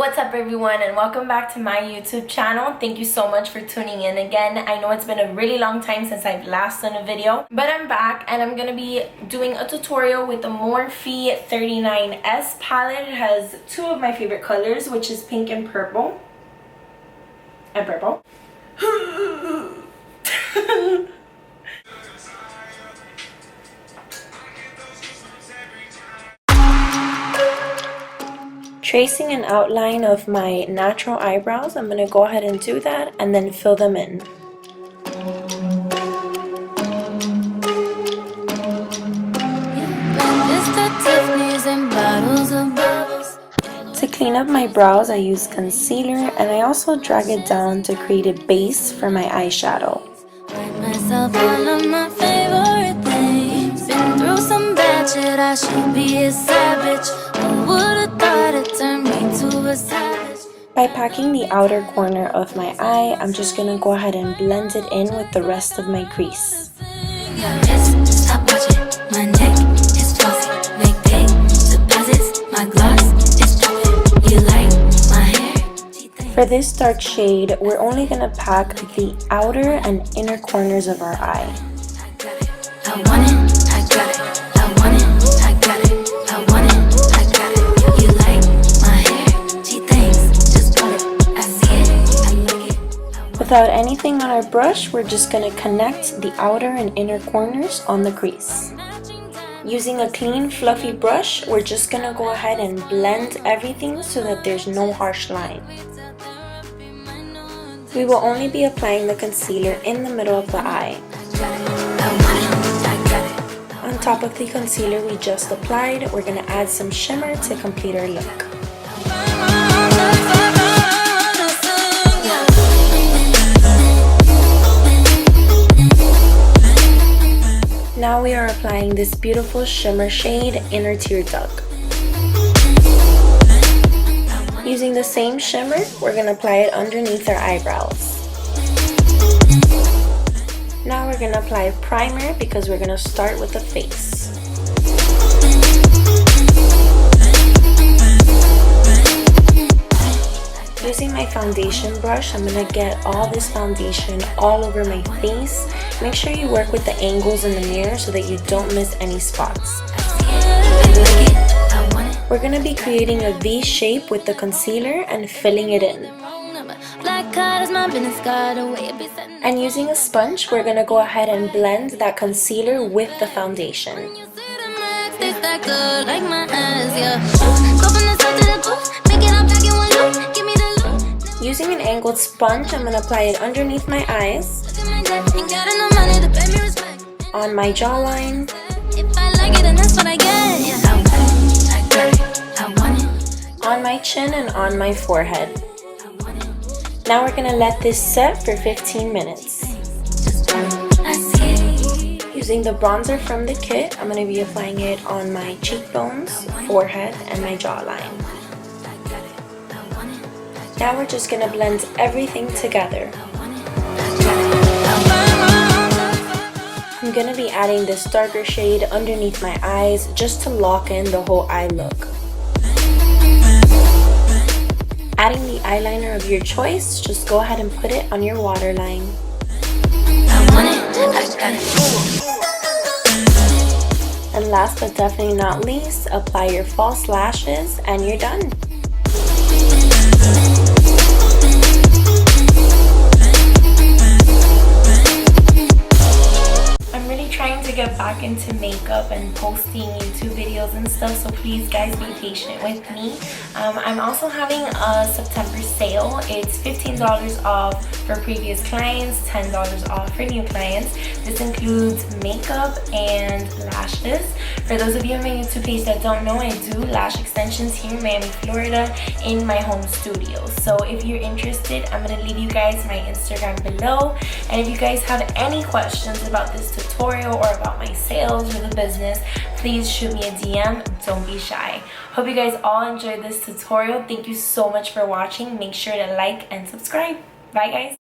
What's up everyone, and welcome back to my YouTube channel. Thank you so much for tuning in again. I know it's been a really long time since I've last done a video, but I'm back and I'm gonna be doing a tutorial with the Morphe 39S palette. It has two of my favorite colors, which is pink and purple. Tracing an outline of my natural eyebrows, I'm going to go ahead and do that and then fill them in. To clean up my brows, I use concealer and I also drag it down to create a base for my eyeshadow. I should be a savage. Who would've thought it turned me to a savage? By packing the outer corner of my eye, I'm just gonna go ahead and blend it in with the rest of my crease. Stop watching. My neck is flossy. Make big deposits. My gloss is dropping. You like my hair? For this dark shade, we're only gonna pack the outer and inner corners of our eye. I want it. I got it. I want it. Without anything on our brush, we're just going to connect the outer and inner corners on the crease. Using a clean, fluffy brush, we're just going to go ahead and blend everything so that there's no harsh line. We will only be applying the concealer in the middle of the eye. On top of the concealer we just applied, we're going to add some shimmer to complete our look. Now we are applying this beautiful shimmer shade, Inner Tear Duck. Using the same shimmer, we're going to apply it underneath our eyebrows. Now we're going to apply primer because we're going to start with the face. Using my foundation brush, I'm going to get all this foundation all over my face. Make sure you work with the angles in the mirror so that you don't miss any spots. We're going to be creating a V shape with the concealer and filling it in. And using a sponge, we're going to go ahead and blend that concealer with the foundation. Using an angled sponge, I'm going to apply it underneath my eyes, on my jawline, on my chin, and on my forehead. Now we're going to let this set for 15 minutes. Using the bronzer from the kit, I'm going to be applying it on my cheekbones, forehead, and my jawline. Now we're just going to blend everything together. I'm going to be adding this darker shade underneath my eyes just to lock in the whole eye look. Adding the eyeliner of your choice, just go ahead and put it on your waterline. And last but definitely not least, apply your false lashes and you're done. Trying to get back into makeup and posting YouTube videos and stuff, so please guys be patient with me. I'm also having a September sale. It's $15 off for previous clients, $10 off for new clients. This includes makeup and lashes. For those of you on my YouTube page that don't know, I do lash extensions here in Miami, Florida in my home studio. So if you're interested, I'm going to leave you guys my Instagram below. And if you guys have any questions about this tutorial or about my sales or the business, please shoot me a DM. Don't be shy. Hope you guys all enjoyed this tutorial. Thank you so much for watching. Make sure to like and subscribe. Bye guys.